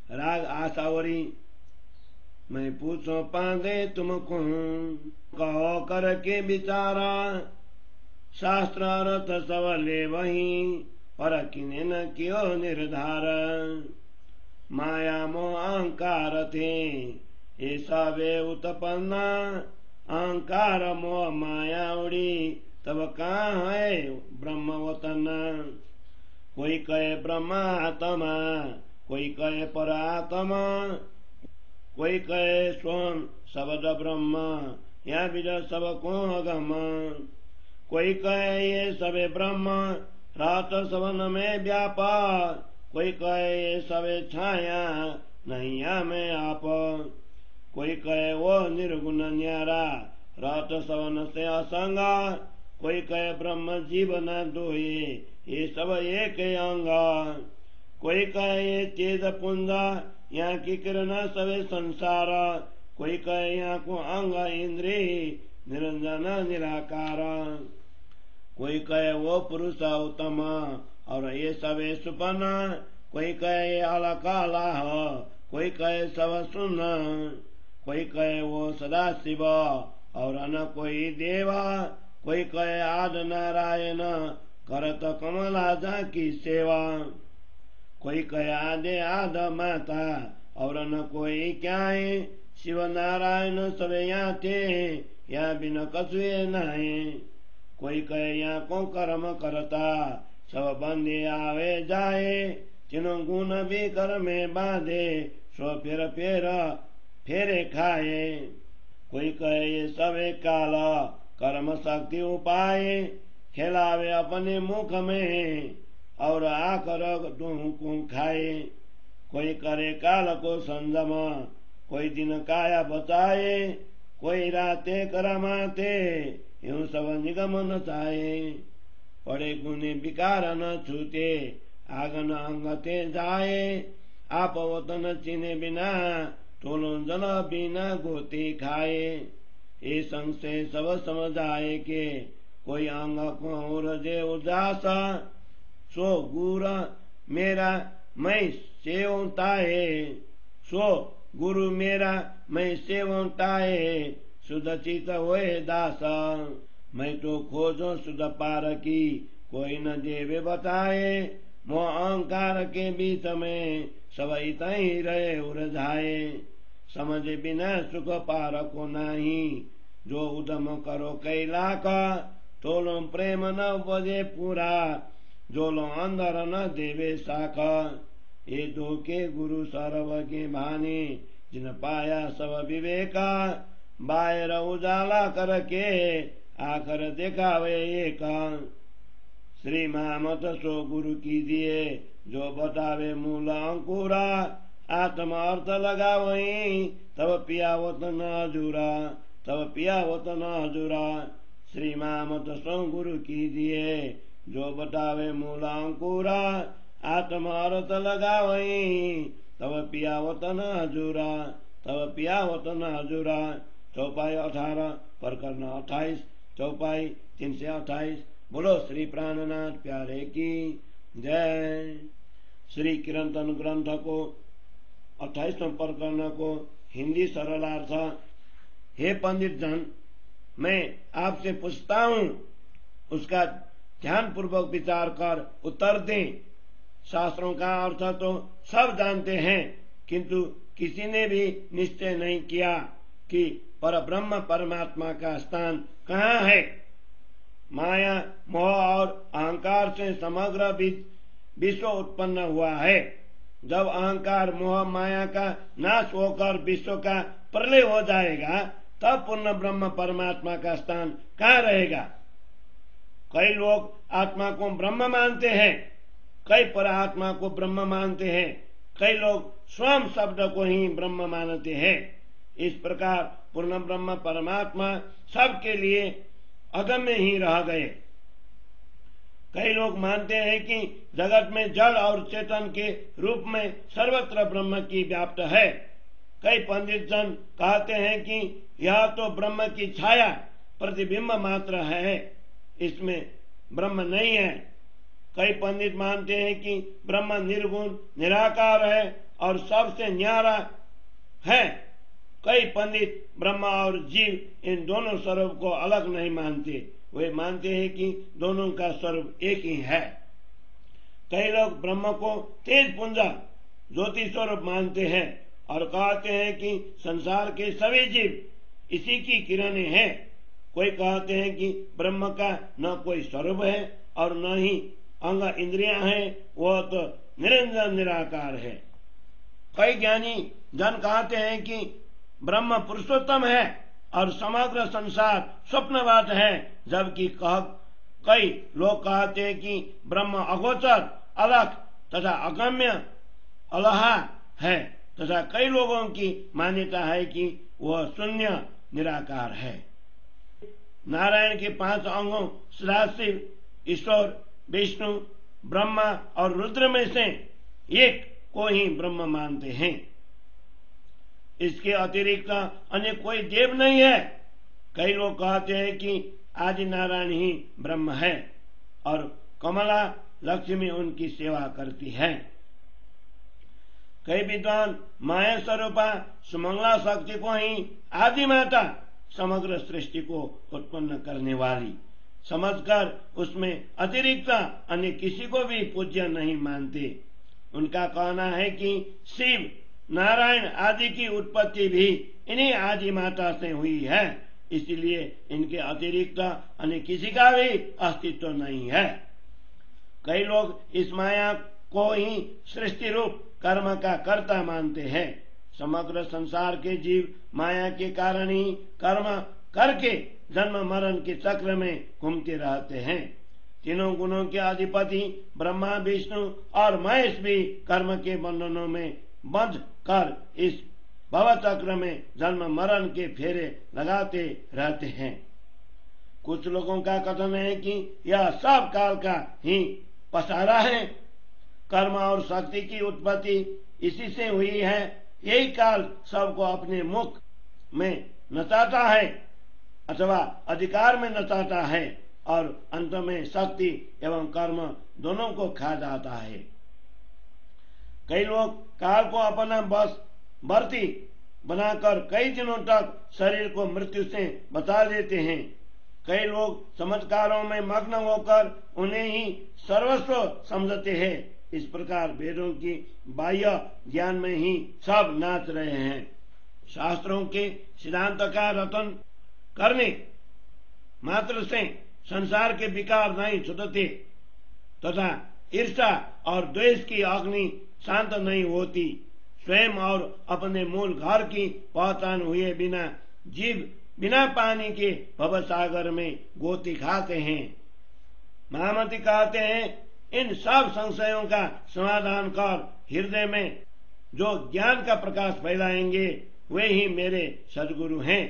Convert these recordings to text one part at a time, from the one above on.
राग आसावरी। मैं पूछो पांदे तुमको, कहो कर के विचारा, शास्त्र अर्थ सब ले वही, पर किने न कियो निर्धार। माया मोह अहंकार थे, ये सबे उत्पन्ना, अहंकार मोह माया उड़ी, तब कहाँ है ब्रह्म वतन। कोई कहे ब्रह्मात्मा, कोई कहे परात्मा, कोई कहे स्वयं शब्द ब्रह्म, या बीज सब को अगम। कोई कहे ये सबे ब्रह्म, रात सवन में व्यापार, कोई कहे ये सबे छाया, नहीं में आप। कोई कहे वो निर्गुण न्यारा, रात सवन से असंगा, कोई कहे ब्रह्म जीव न दोये, ये सब एक अंगा। कोई कहे ये चेत पुंजा, यहाँ की किरण सवे संसार, कोई कहे यहाँ को अंग इंद्रिय, निरंजन निराकार। कोई कहे वो पुरुष उत्तम, और ये सवे सुपना, कोई कहे ये अलकाला, कोई कहे सब सुन। कोई कहे वो सदा शिव, और न कोई देवा, कोई कहे आद नारायण, करत कमला जा की सेवा। कोई कहे आदे आद माता, और न कोई क्या है, शिव नारायण सब यहाँ थे, या बिन कछुए नाहे। कोई कहे यहाँ को कर्म करता, सब बंदे आवे जाए, तीनों गुण भी कर में बांधे, सो फिर फेरे खाए। कोई कहे ये सब काला, कर्म शक्ति उपाय, खिलावे अपने मुख में, और आकर को खाए। कोई करे काल को संयम, कोई दिन काया बचाए, कोई राते करमाते, यूं सब निगम न चाहे। पड़े गुने विकार न छूते, आगन अंगते जाए, आप वतन चिने बिना, टोलो जन बिना गोते खाए। ये संशय सब समझाए के, कोई अंग को रजे उदासा, सो गुरु मेरा मैं सेवता है, सो गुरु मेरा मैं सेवता है, शुद्ध चित होए दासा। मैं तो खोजो शुद्ध पार की, कोई न देवे बताए, मोह अहंकार के बीच में सब ही रहे उलझाए। समझ बिना सुख पार को नहीं, जो उदम करो कैला का, तोलो प्रेम न बजे पूरा, जो लो अंदर न देवे साखा। ये दो के गुरु सर्व के भाने, जिन पाया सब विवेका, बाहर उजाला करके, आकर दिखावे एका। श्री महामत सो गुरु कीजिए, जो बतावे मूल अंकुरा, आत्मा अर्थ लगा वही, तब पियावत न अधूरा, तब पियावत न अधूरा। श्री महामत सो गुरु कीजिए, जो बतावे मूल अंकुरा, आत्मा अर्थ लगा वही, तब पियावत न अधूरा, तब पियावत न अधूरा। चौपाई 18 प्रकरण 28, चौपाई 328। बोलो श्री प्राणनाथ प्यारे की जय। श्री कीर्तन ग्रंथ को 28वें प्रकरण को हिंदी सरलार्थ। हे पंडित जन, मैं आपसे पूछता हूँ, उसका ध्यान पूर्वक विचार कर उत्तर दें। शास्त्रों का अर्थ तो सब जानते हैं, किंतु किसी ने भी निश्चय नहीं किया कि पर ब्रह्म परमात्मा का स्थान कहाँ है। माया मोह और अहंकार से समग्र विश्व उत्पन्न हुआ है। जब अहंकार मोह माया का नाश होकर विश्व का प्रलय हो जाएगा, तब पूर्ण ब्रह्म परमात्मा का स्थान कहाँ रहेगा। कई लोग आत्मा को ब्रह्म मानते हैं, कई परात्मा को ब्रह्म मानते हैं, कई लोग स्वयं शब्द को ही ब्रह्म मानते हैं। इस प्रकार पूर्ण ब्रह्म परमात्मा सबके लिए अगम्य ही रह गए। कई लोग मानते हैं कि जगत में जड़ और चेतन के रूप में सर्वत्र ब्रह्म की व्याप्त है। कई पंडित जन कहते हैं कि यह तो ब्रह्म की छाया प्रतिबिंब मात्र है, इसमें ब्रह्म नहीं है। कई पंडित मानते हैं कि ब्रह्म निर्गुण निराकार है और सबसे न्यारा है। कई पंडित ब्रह्मा और जीव इन दोनों स्वरूप को अलग नहीं मानते, वे मानते हैं कि दोनों का स्वरूप एक ही है। कई लोग ब्रह्म को तेज पुंज ज्योति स्वरूप मानते हैं और कहते हैं कि संसार के सभी जीव इसी की किरणें हैं। कोई कहते हैं कि ब्रह्म का न कोई स्वरूप है और न ही अंग इंद्रियां हैं, वह तो निरंजन निराकार है। कई ज्ञानी जन कहते हैं कि ब्रह्म पुरुषोत्तम है और समग्र संसार स्वप्नवाद है, जबकि कई लोग कहते हैं कि ब्रह्म अगोचर, अलग तथा अगम्य अलहा है, तथा कई लोगों की मान्यता है कि वह शून्य निराकार है। नारायण के 5 अंगों सदाशिव, ईश्वर, विष्णु, ब्रह्मा और रुद्र में से एक को ही ब्रह्म मानते हैं। इसके अतिरिक्त अन्य कोई देव नहीं है। कई लोग कहते हैं कि आदि नारायण ही ब्रह्म है और कमला लक्ष्मी उनकी सेवा करती है। कई विद्वान माया स्वरूपा सुमंगला शक्ति को ही आदि माता, समग्र सृष्टि को उत्पन्न करने वाली समझकर उसमें अतिरिक्त अन्य किसी को भी पूज्य नहीं मानते। उनका कहना है कि शिव, नारायण आदि की उत्पत्ति भी इन्हीं आदि माता से हुई है, इसलिए इनके अतिरिक्त अन्य किसी का भी अस्तित्व नहीं है। कई लोग इस माया को ही सृष्टि रूप कर्म का कर्ता मानते हैं। समग्र संसार के जीव माया के कारण ही कर्म करके जन्म मरण के चक्र में घूमते रहते हैं। तीनों गुणों के अधिपति ब्रह्मा, विष्णु और महेश भी कर्म के बंधनों में बंध कर इस भव चक्र में जन्म मरण के फेरे लगाते रहते हैं। कुछ लोगों का कथन है कि यह सब काल का ही पसारा है। कर्म और शक्ति की उत्पत्ति इसी से हुई है। यही काल सबको अपने मुख में नचाता है अथवा अधिकार में नचाता है और अंत में शक्ति एवं कर्म दोनों को खा जाता है। कई लोग काल को अपना बस वर्ती बनाकर कई दिनों तक शरीर को मृत्यु से बचा लेते हैं। कई लोग चमत्कारों में मग्न होकर उन्हें ही सर्वस्व समझते हैं। इस प्रकार वेदों की बाह्य ज्ञान में ही सब नाच रहे हैं। शास्त्रों के सिद्धांत का रटन करने मात्र से संसार के विकार नहीं छूटते तथा ईर्ष्या और द्वेष की अग्नि शांत नहीं होती। स्वयं और अपने मूल घर की पहचान हुए बिना जीव बिना पानी के भवसागर में गोती खाते हैं। महामती कहते हैं, इन सब संशयों का समाधान कर हृदय में जो ज्ञान का प्रकाश फैलाएंगे वे ही मेरे सद्गुरु हैं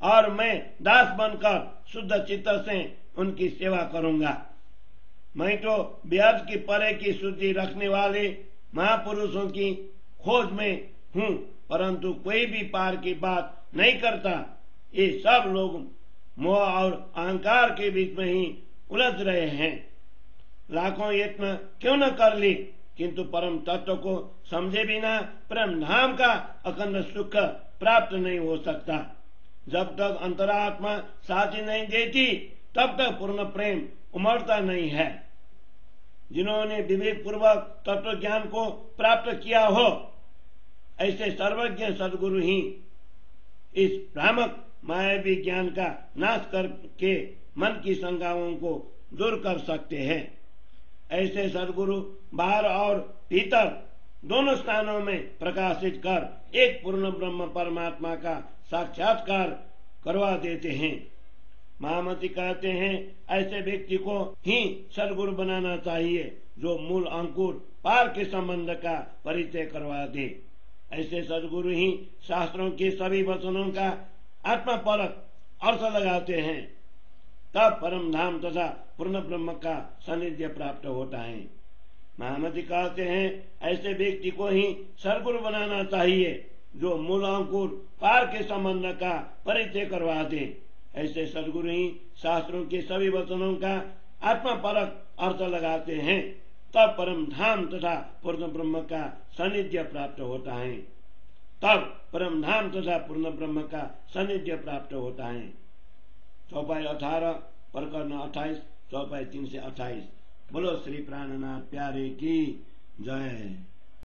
और मैं दास बनकर शुद्ध चित्त से उनकी सेवा करूंगा। मैं तो व्यर्थ की परे की शुद्धि रखने वाले महापुरुषों की खोज में हूँ, परंतु कोई भी पार की बात नहीं करता। ये सब लोग मोह और अहंकार के बीच में ही उलझ रहे हैं। लाखों यत्न क्यों न कर ली, किंतु परम तत्व को समझे बिना परम धाम का अखंड सुख प्राप्त नहीं हो सकता। जब तक अंतरात्मा साथी नहीं देती तब तक पूर्ण प्रेम उमड़ता नहीं है। जिन्होंने विवेक पूर्वक तत्व ज्ञान को प्राप्त किया हो, ऐसे सर्वज्ञ सद्गुरु ही इस भ्रामक मायावी ज्ञान का नाश करके मन की शंकाओं को दूर कर सकते हैं। ऐसे सद्गुरु बाहर और भीतर दोनों स्थानों में प्रकाशित कर एक पूर्ण ब्रह्म परमात्मा का साक्षात्कार करवा देते हैं। महामती कहते हैं, ऐसे व्यक्ति को ही सद्गुरु बनाना चाहिए जो मूल अंकुर पार के संबंध का परिचय करवा दे। ऐसे सद्गुरु ही शास्त्रों के सभी वचनों का आत्मपरक अर्थ लगाते हैं, तब परम धाम तथा पूर्ण ब्रह्म का सानिध्य प्राप्त होता है। महामती कहते हैं, ऐसे व्यक्ति को ही सद्गुरु बनाना चाहिए जो मूल अंकुर पार के संबंध का परिचय करवा दे। ऐसे सद्गुरु ही शास्त्रों के सभी वचनों का आत्मपरक अर्थ लगाते हैं, तब परम धाम तथा पूर्ण ब्रह्म का सानिध्य प्राप्त होता है। तब परम धाम तथा पूर्ण ब्रह्म का सानिध्य प्राप्त होता है। चौपाई 18 प्रकरण 28 चौपाई 328। बोलो श्री प्राणनाथ प्यारे की जय।